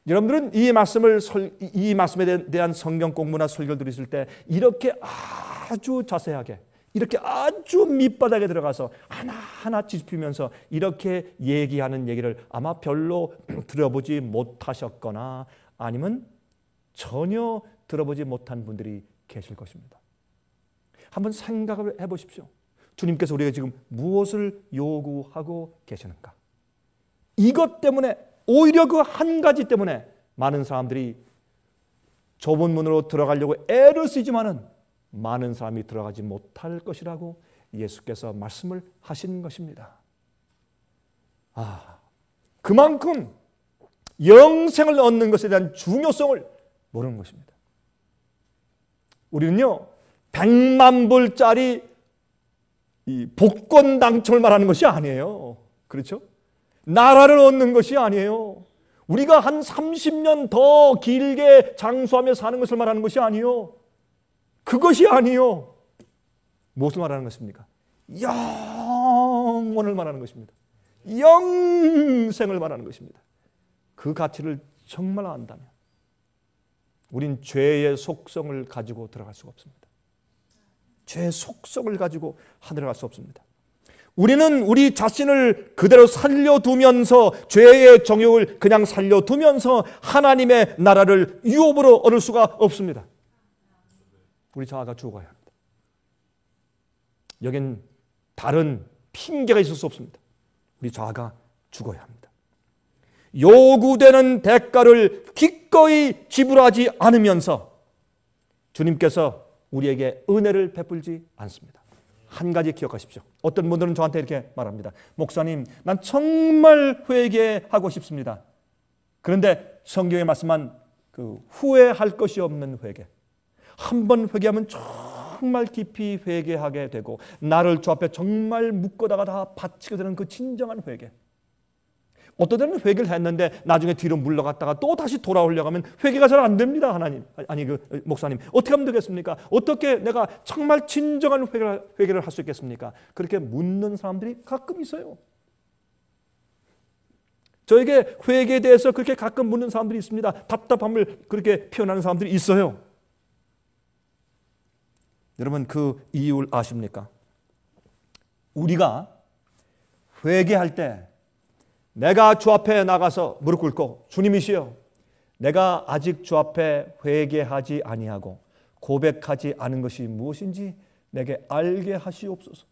여러분들은 이 말씀에 대한 성경 공부나 설교를 들으실 때 이렇게 아주 자세하게, 이렇게 아주 밑바닥에 들어가서 하나하나 짚으면서 이렇게 얘기하는 얘기를 아마 별로 들어보지 못하셨거나 아니면 전혀 들어보지 못한 분들이 계실 것입니다. 한번 생각을 해보십시오. 주님께서 우리가 지금 무엇을 요구하고 계시는가? 이것 때문에, 오히려 그 한 가지 때문에 많은 사람들이 좁은 문으로 들어가려고 애를 쓰지만은 많은 사람이 들어가지 못할 것이라고 예수께서 말씀을 하신 것입니다. 그만큼 영생을 얻는 것에 대한 중요성을 모르는 것입니다. 우리는요, 100만 불짜리 이 복권 당첨을 말하는 것이 아니에요. 그렇죠? 나라를 얻는 것이 아니에요. 우리가 한 30년 더 길게 장수하며 사는 것을 말하는 것이 아니요. 그것이 아니요. 무엇을 말하는 것입니까? 영원을 말하는 것입니다. 영생을 말하는 것입니다. 그 가치를 정말 안다면 우린 죄의 속성을 가지고 들어갈 수가 없습니다. 죄의 속성을 가지고 들어갈 수 없습니다. 우리는 우리 자신을 그대로 살려두면서, 죄의 정욕을 그냥 살려두면서 하나님의 나라를 유업으로 얻을 수가 없습니다. 우리 자아가 죽어야 합니다. 여긴 다른 핑계가 있을 수 없습니다. 우리 자아가 죽어야 합니다. 요구되는 대가를 기꺼이 지불하지 않으면서 주님께서 우리에게 은혜를 베풀지 않습니다. 한 가지 기억하십시오. 어떤 분들은 저한테 이렇게 말합니다. 목사님, 난 정말 회개하고 싶습니다. 그런데 성경에 말씀한 그 후회할 것이 없는 회개, 한 번 회개하면 정말 깊이 회개하게 되고 나를 주 앞에 정말 묶어다가 다 바치게 되는 그 진정한 회개. 어떤 때는 회개를 했는데 나중에 뒤로 물러갔다가 또 다시 돌아오려고 하면 회개가 잘 안 됩니다. 목사님, 어떻게 하면 되겠습니까? 어떻게 내가 정말 진정한 회개를 할 수 있겠습니까? 그렇게 묻는 사람들이 가끔 있어요. 저에게 회개에 대해서 그렇게 가끔 묻는 사람들이 있습니다. 답답함을 그렇게 표현하는 사람들이 있어요. 여러분, 그 이유를 아십니까? 우리가 회개할 때 내가 주 앞에 나가서 무릎 꿇고 주님이시여, 내가 아직 주 앞에 회개하지 아니하고 고백하지 않은 것이 무엇인지 내게 알게 하시옵소서.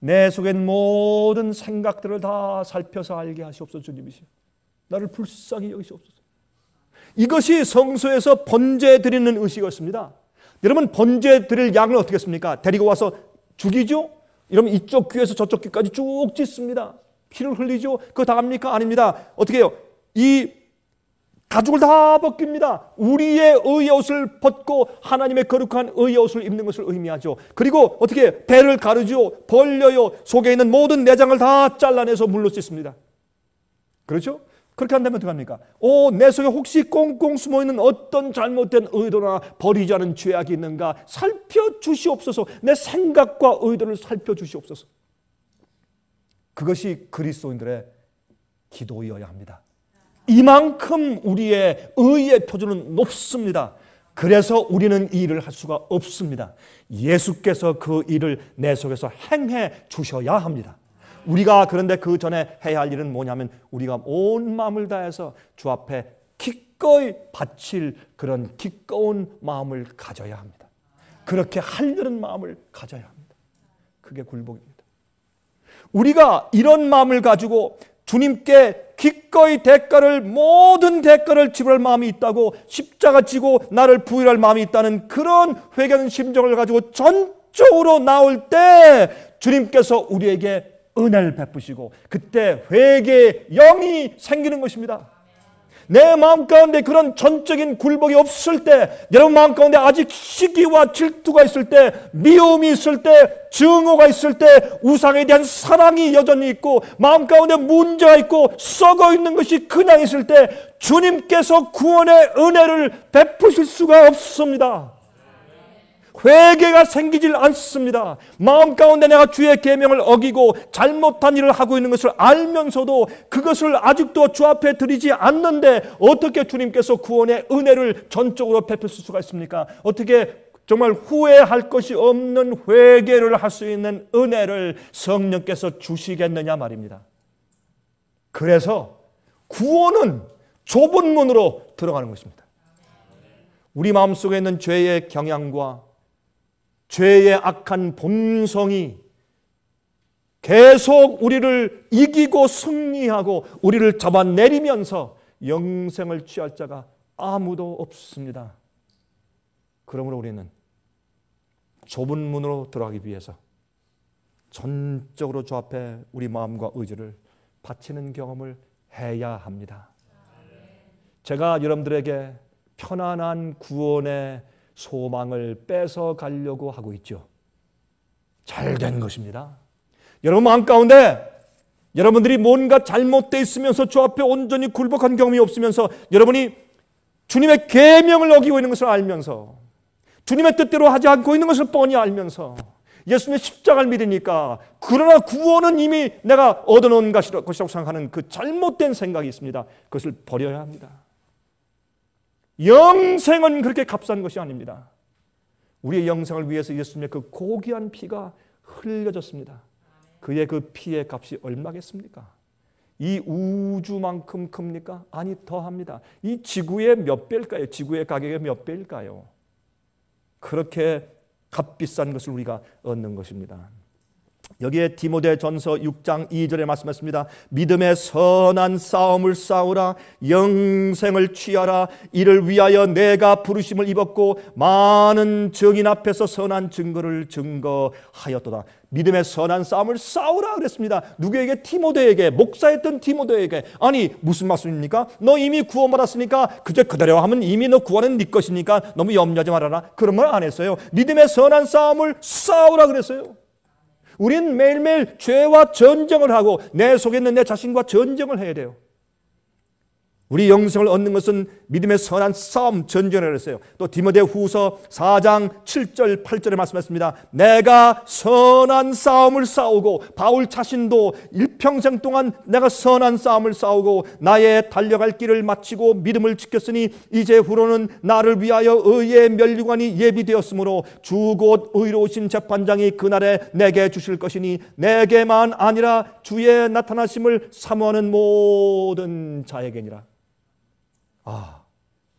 내 속엔 모든 생각들을 다 살펴서 알게 하시옵소서. 주님이시여, 나를 불쌍히 여기시옵소서. 이것이 성소에서 번제 드리는 의식이었습니다. 여러분, 번제 드릴 양을 어떻게 했습니까? 데리고 와서 죽이죠? 이러면 이쪽 귀에서 저쪽 귀까지 쭉 찢습니다. 피를 흘리죠? 그거 다 합니까? 아닙니다. 어떻게 해요? 이 가죽을 다 벗깁니다. 우리의 의의 옷을 벗고 하나님의 거룩한 의의 옷을 입는 것을 의미하죠. 그리고 어떻게 해요? 배를 가르죠? 벌려요. 속에 있는 모든 내장을 다 잘라내서 물로 씻습니다. 그렇죠? 그렇게 한다면 어떻게 합니까? 내 속에 혹시 꽁꽁 숨어있는 어떤 잘못된 의도나 버리지 않은 죄악이 있는가 살펴주시옵소서. 내 생각과 의도를 살펴주시옵소서. 그것이 그리스도인들의 기도여야 합니다. 이만큼 우리의 의의 표준은 높습니다. 그래서 우리는 이 일을 할 수가 없습니다. 예수께서 그 일을 내 속에서 행해 주셔야 합니다. 우리가 그런데 그 전에 해야 할 일은 뭐냐면 우리가 온 마음을 다해서 주 앞에 기꺼이 바칠 그런 기꺼운 마음을 가져야 합니다. 그렇게 하려는 마음을 가져야 합니다. 그게 굴복입니다. 우리가 이런 마음을 가지고 주님께 기꺼이 모든 대가를 지불할 마음이 있다고, 십자가 지고 나를 부인할 마음이 있다는 그런 회개하는 심정을 가지고 전적으로 나올 때 주님께서 우리에게 은혜를 베푸시고 그때 회개의 영이 생기는 것입니다. 내 마음 가운데 그런 전적인 굴복이 없을 때, 여러분 마음 가운데 아직 시기와 질투가 있을 때, 미움이 있을 때, 증오가 있을 때, 우상에 대한 사랑이 여전히 있고 마음 가운데 문제가 있고 썩어 있는 것이 그냥 있을 때 주님께서 구원의 은혜를 베푸실 수가 없습니다. 회개가 생기질 않습니다. 마음 가운데 내가 주의 계명을 어기고 잘못한 일을 하고 있는 것을 알면서도 그것을 아직도 주 앞에 드리지 않는데 어떻게 주님께서 구원의 은혜를 전적으로 베푸실 수가 있습니까? 어떻게 정말 후회할 것이 없는 회개를 할 수 있는 은혜를 성령께서 주시겠느냐 말입니다. 그래서 구원은 좁은 문으로 들어가는 것입니다. 우리 마음속에 있는 죄의 경향과 죄의 악한 본성이 계속 우리를 이기고 승리하고 우리를 잡아내리면서 영생을 취할 자가 아무도 없습니다. 그러므로 우리는 좁은 문으로 들어가기 위해서 전적으로 주 앞에 우리 마음과 의지를 바치는 경험을 해야 합니다. 제가 여러분들에게 편안한 구원의 소망을 뺏어 가려고 하고 있죠. 잘된 것입니다. 여러분 마음 가운데 여러분들이 뭔가 잘못되어 있으면서 주 앞에 온전히 굴복한 경험이 없으면서 여러분이 주님의 계명을 어기고 있는 것을 알면서 주님의 뜻대로 하지 않고 있는 것을 뻔히 알면서 예수님의 십자가를 믿으니까 그러나 구원은 이미 내가 얻어놓은 것이라고 생각하는 그 잘못된 생각이 있습니다. 그것을 버려야 합니다. 영생은 그렇게 값싼 것이 아닙니다. 우리의 영생을 위해서 예수님의 그 고귀한 피가 흘려졌습니다. 그의 그 피의 값이 얼마겠습니까? 이 우주만큼 큽니까? 아니 더합니다. 이 지구의 몇 배일까요? 지구의 가격의 몇 배일까요? 그렇게 값비싼 것을 우리가 얻는 것입니다. 여기에 디모데전서 6장 2절에 말씀했습니다. 믿음의 선한 싸움을 싸우라. 영생을 취하라. 이를 위하여 내가 부르심을 입었고 많은 증인 앞에서 선한 증거를 증거하였도다. 믿음의 선한 싸움을 싸우라 그랬습니다. 누구에게? 디모데에게, 목사였던 디모데에게. 아니 무슨 말씀입니까? 너 이미 구원받았으니까 그대로 하면 이미 너 구원은 네 것이니까 너무 염려하지 말아라. 그런 말 안 했어요. 믿음의 선한 싸움을 싸우라 그랬어요. 우린 매일매일 죄와 전쟁을 하고 내 속에 있는 내 자신과 전쟁을 해야 돼요. 우리 영생을 얻는 것은 믿음의 선한 싸움, 전쟁이라고 했어요. 또 디모데후서 4장 7절 8절에 말씀했습니다. 내가 선한 싸움을 싸우고, 바울 자신도 일평생 동안 내가 선한 싸움을 싸우고 나의 달려갈 길을 마치고 믿음을 지켰으니 이제 후로는 나를 위하여 의의 면류관이 예비되었으므로 주 곧 의로우신 재판장이 그날에 내게 주실 것이니 내게만 아니라 주의 나타나심을 사모하는 모든 자에게니라.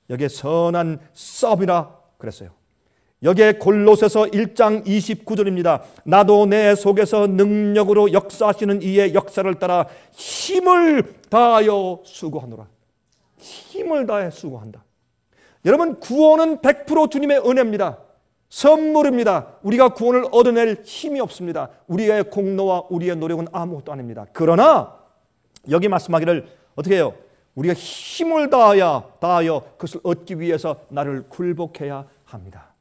여기에 선한 싸움이라 그랬어요. 여기에 골로새서 1장 29절입니다. 나도 내 속에서 능력으로 역사하시는 이의 역사를 따라 힘을 다하여 수고하노라. 힘을 다해 수고한다. 여러분, 구원은 100% 주님의 은혜입니다. 선물입니다. 우리가 구원을 얻어낼 힘이 없습니다. 우리의 공로와 우리의 노력은 아무것도 아닙니다. 그러나 여기 말씀하기를 어떻게 해요? 우리가 힘을 다하여 그것을 얻기 위해서 나를 굴복해야 합니다.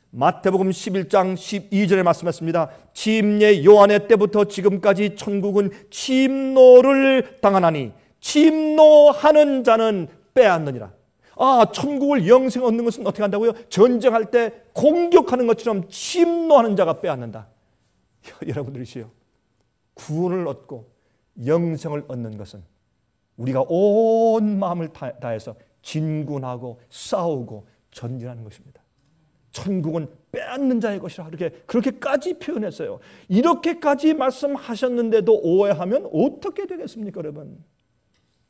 마태복음 11장 12절에 말씀했습니다. 침례 요한의 때부터 지금까지 천국은 침노를 당하나니 침노하는 자는 빼앗느니라. 천국을 영생 얻는 것은 어떻게 한다고요? 전쟁할 때 공격하는 것처럼 침노하는 자가 빼앗는다. 여러분들이시요, 구원을 얻고 영생을 얻는 것은 우리가 온 마음을 다해서 진군하고 싸우고 전진하는 것입니다. 천국은 빼앗는 자의 것이라 그렇게까지 표현했어요. 이렇게까지 말씀하셨는데도 오해하면 어떻게 되겠습니까, 여러분?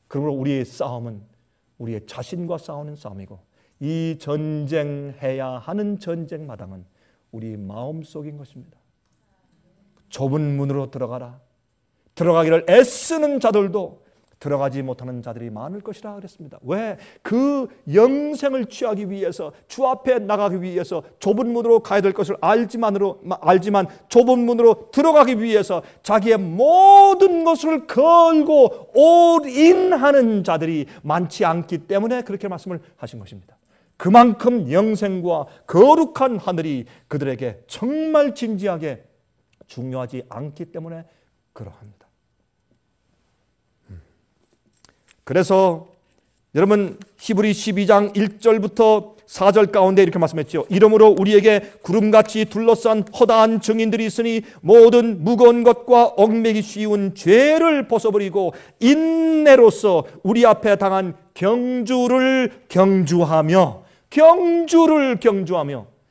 그러므로 우리의 싸움은 우리의 자신과 싸우는 싸움이고, 이 전쟁해야 하는 전쟁 마당은 우리 마음속인 것입니다. 좁은 문으로 들어가라. 들어가기를 애쓰는 자들도 들어가지 못하는 자들이 많을 것이라 그랬습니다. 왜? 그 영생을 취하기 위해서, 주 앞에 나가기 위해서 좁은 문으로 가야 될 것을 알지만 좁은 문으로 들어가기 위해서 자기의 모든 것을 걸고 올인하는 자들이 많지 않기 때문에 그렇게 말씀을 하신 것입니다. 그만큼 영생과 거룩한 하늘이 그들에게 정말 진지하게 중요하지 않기 때문에 그러합니다. 그래서 여러분, 히브리 12장 1절부터 4절 가운데 이렇게 말씀했죠. 이러므로 우리에게 구름같이 둘러싼 허다한 증인들이 있으니 모든 무거운 것과 얽매기 쉬운 죄를 벗어버리고 인내로서 우리 앞에 당한 경주를 경주하며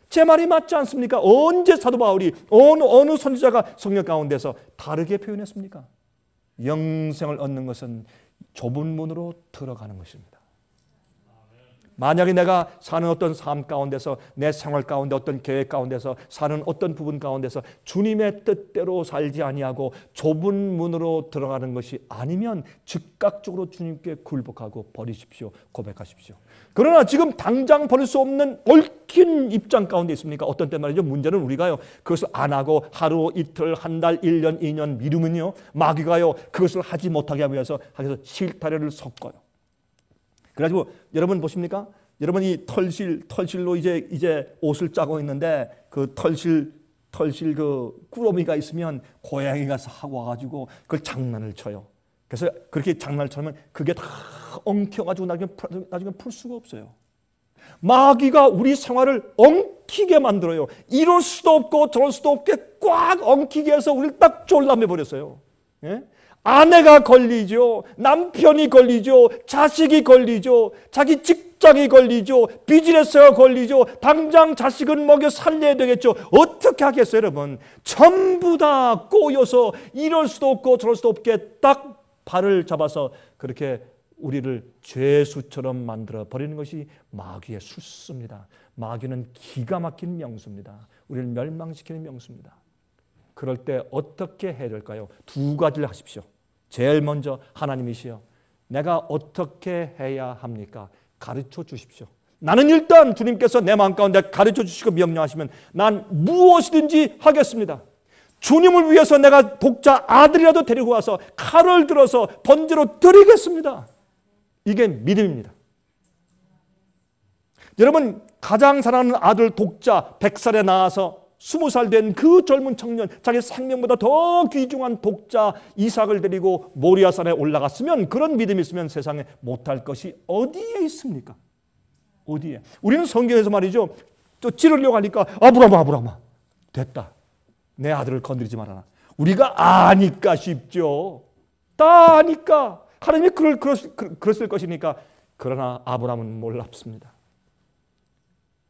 제 말이 맞지 않습니까? 언제 사도 바울이 어느 선지자가 성경 가운데서 다르게 표현했습니까? 영생을 얻는 것은 좁은 문으로 들어가는 것입니다. 만약에 내가 사는 어떤 삶 가운데서, 내 생활 가운데, 어떤 계획 가운데서, 사는 어떤 부분 가운데서 주님의 뜻대로 살지 아니하고 좁은 문으로 들어가는 것이 아니면 즉각적으로 주님께 굴복하고 버리십시오. 고백하십시오. 그러나 지금 당장 버릴 수 없는 얽힌 입장 가운데 있습니까? 어떤 때 말이죠. 문제는 우리가요, 그것을 안 하고 하루, 이틀, 한 달, 1년, 2년 미루면요, 마귀가요, 그것을 하지 못하게 하기 위해서 실타래를 섞어요. 그래가지고 여러분 보십니까? 여러분이 털실로 이제 옷을 짜고 있는데 그 털실 그 꾸러미가 있으면 고양이 가서 하고 와가지고 그걸 장난을 쳐요. 그래서 그렇게 장난을 쳐면 그게 다 엉켜가지고 나중에 풀 수가 없어요. 마귀가 우리 생활을 엉키게 만들어요. 이럴 수도 없고 저럴 수도 없게 꽉 엉키게 해서 우리를 딱 졸라매 버렸어요. 예? 아내가 걸리죠. 남편이 걸리죠. 자식이 걸리죠. 자기 직장이 걸리죠. 비즈니스가 걸리죠. 당장 자식은 먹여 살려야 되겠죠. 어떻게 하겠어요, 여러분? 전부 다 꼬여서 이럴 수도 없고 저럴 수도 없게 딱 발을 잡아서 그렇게 우리를 죄수처럼 만들어 버리는 것이 마귀의 술수입니다. 마귀는 기가 막힌 명수입니다. 우리를 멸망시키는 명수입니다. 그럴 때 어떻게 해야 될까요? 두 가지를 하십시오. 제일 먼저 하나님이시여, 내가 어떻게 해야 합니까? 가르쳐 주십시오. 나는 일단 주님께서 내 마음 가운데 가르쳐 주시고 명령하시면 난 무엇이든지 하겠습니다. 주님을 위해서 내가 독자 아들이라도 데리고 와서 칼을 들어서 번제로 드리겠습니다. 이게 믿음입니다. 여러분, 가장 사랑하는 아들 독자 100살에 낳아서 20살 된 그 젊은 청년, 자기 생명보다 더 귀중한 독자 이삭을 데리고 모리아산에 올라갔으면, 그런 믿음이 있으면 세상에 못할 것이 어디에 있습니까? 어디에? 우리는 성경에서 말이죠, 또 찌르려고 하니까 아브라함아 됐다, 내 아들을 건드리지 말아라. 우리가 아니까 쉽죠. 다 아니까. 하나님이 그랬을 것이니까. 그러나 아브라함은 몰랐습니다.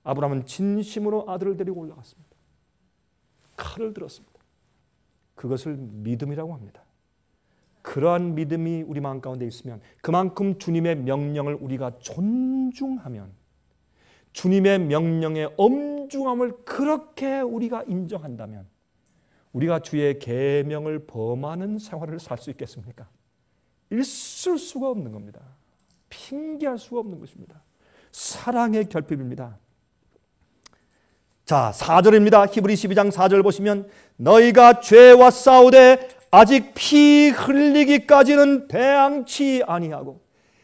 아브라함은 진심으로 아들을 데리고 올라갔습니다. 칼을 들었습니다. 그것을 믿음이라고 합니다. 그러한 믿음이 우리 마음 가운데 있으면, 그만큼 주님의 명령을 우리가 존중하면, 주님의 명령의 엄중함을 그렇게 우리가 인정한다면, 우리가 주의 계명을 범하는 생활을 살 수 있겠습니까? 있을 수가 없는 겁니다. 핑계할 수가 없는 것입니다. 사랑의 결핍입니다. 자, 4절입니다. 히브리 12장 4절 보시면, 너희가 죄와 싸우되 아직 피 흘리기까지는 대항치 아니하고,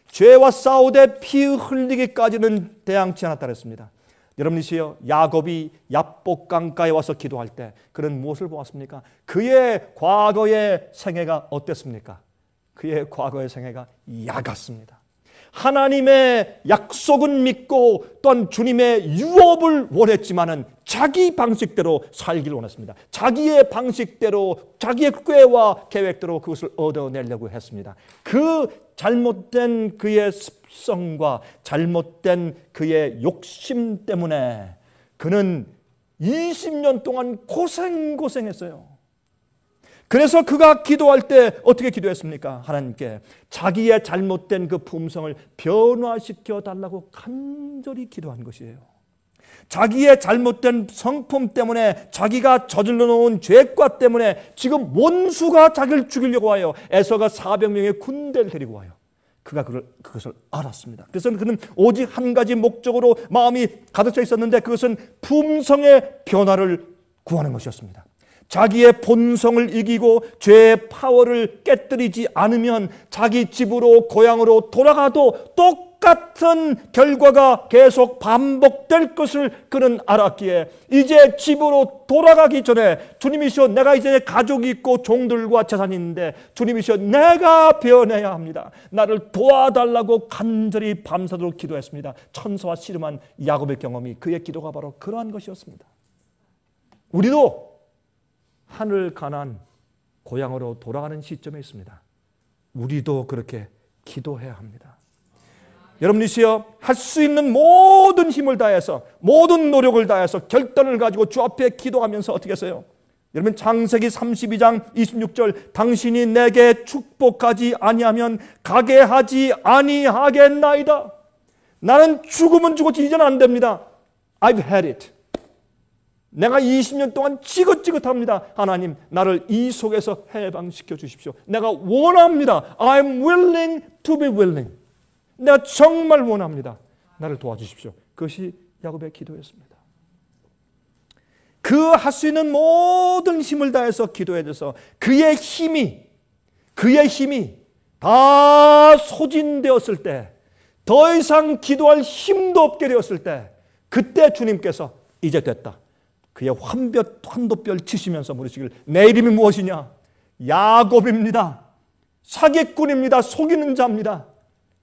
죄와 싸우되 피 흘리기까지는 대항치 않았다 그랬습니다. 여러분이시여, 야곱이 야복강가에 와서 기도할 때 그는 무엇을 보았습니까? 그의 과거의 생애가 어땠습니까? 그의 과거의 생애가 야갔습니다. 하나님의 약속은 믿고 또한 주님의 유업을 원했지만은 자기 방식대로 살기를 원했습니다. 자기의 방식대로, 자기의 꾀와 계획대로 그것을 얻어내려고 했습니다. 그 잘못된 그의 습성과 잘못된 그의 욕심 때문에 그는 20년 동안 고생했어요. 그래서 그가 기도할 때 어떻게 기도했습니까? 하나님께 자기의 잘못된 그 품성을 변화시켜 달라고 간절히 기도한 것이에요. 자기의 잘못된 성품 때문에, 자기가 저질러 놓은 죄과 때문에 지금 원수가 자기를 죽이려고 와요. 에서가 400명의 군대를 데리고 와요. 그가 그것을 알았습니다. 그래서 그는 오직 한 가지 목적으로 마음이 가득 차 있었는데, 그것은 품성의 변화를 구하는 것이었습니다. 자기의 본성을 이기고 죄의 파워를 깨뜨리지 않으면 자기 집으로, 고향으로 돌아가도 똑같은 결과가 계속 반복될 것을 그는 알았기에, 이제 집으로 돌아가기 전에 주님이시여, 내가 이제 가족이 있고 종들과 재산이 있는데 주님이시여, 내가 변해야 합니다. 나를 도와달라고 간절히 밤새도록 기도했습니다. 천사와 씨름한 야곱의 경험이, 그의 기도가 바로 그러한 것이었습니다. 우리도 하늘 가난 고향으로 돌아가는 시점에 있습니다. 우리도 그렇게 기도해야 합니다. 여러분이시여, 할 수 있는 모든 힘을 다해서, 모든 노력을 다해서 결단을 가지고 주 앞에 기도하면서 어떻게 했어요? 여러분, 창세기 32장 26절, 당신이 내게 축복하지 아니하면 가게 하지 아니하겠나이다. 나는 죽으면 죽었지 이제는 안 됩니다. I've had it. 내가 20년 동안 지긋지긋합니다. 하나님, 나를 이 속에서 해방시켜 주십시오. 내가 원합니다. I'm willing to be willing. 내가 정말 원합니다. 나를 도와주십시오. 그것이 야곱의 기도였습니다. 그 할 수 있는 모든 힘을 다해서 기도해줘서 그의 힘이 다 소진되었을 때, 더 이상 기도할 힘도 없게 되었을 때, 그때 주님께서 이제 됐다. 그의 환도뼈를 치시면서 물으시길, 내 이름이 무엇이냐? 야곱입니다. 사기꾼입니다. 속이는 자입니다.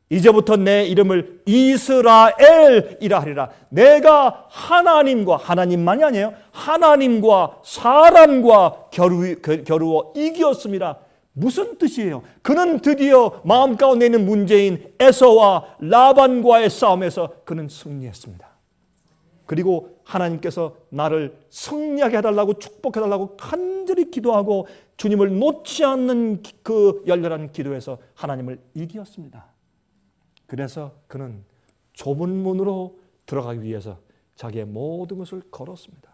이제부터 내 이름을 이스라엘이라 하리라. 내가 하나님만이 아니에요. 하나님과 사람과 겨루어 이겼습니다. 무슨 뜻이에요? 그는 드디어 마음 가운데 있는 문제인 에서와 라반과의 싸움에서 그는 승리했습니다. 그리고 하나님께서 나를 승리하게 해달라고, 축복해달라고 간절히 기도하고 주님을 놓지 않는 그 열렬한 기도에서 하나님을 이겼습니다. 그래서 그는 좁은 문으로 들어가기 위해서 자기의 모든 것을 걸었습니다.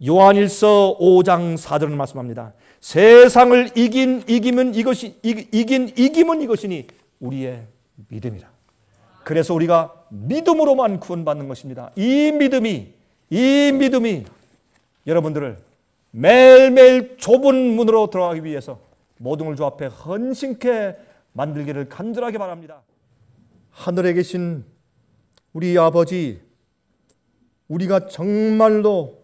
요한일서 5장 4절은 말씀합니다. 세상을 이긴 이김은 이것이니 우리의 믿음이라. 그래서 우리가 믿음으로만 구원받는 것입니다. 이 믿음이 여러분들을 매일매일 좁은 문으로 들어가기 위해서 모든 걸 주 앞에 헌신케 만들기를 간절하게 바랍니다. 하늘에 계신 우리 아버지, 우리가 정말로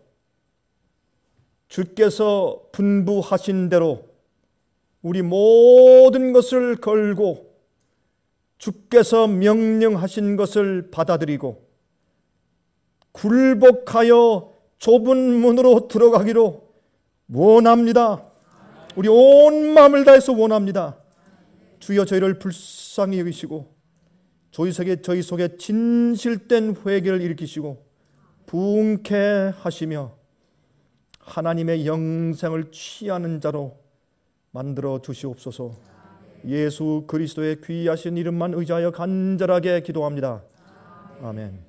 주께서 분부하신 대로 우리 모든 것을 걸고 주께서 명령하신 것을 받아들이고 굴복하여 좁은 문으로 들어가기로 원합니다. 우리 온 마음을 다해서 원합니다. 주여 저희를 불쌍히 여기시고 저희 속에 진실된 회개를 일으키시고 부흥케 하시며 하나님의 영생을 취하는 자로 만들어 주시옵소서. 예수 그리스도의 귀하신 이름만 의지하여 간절하게 기도합니다. 아멘.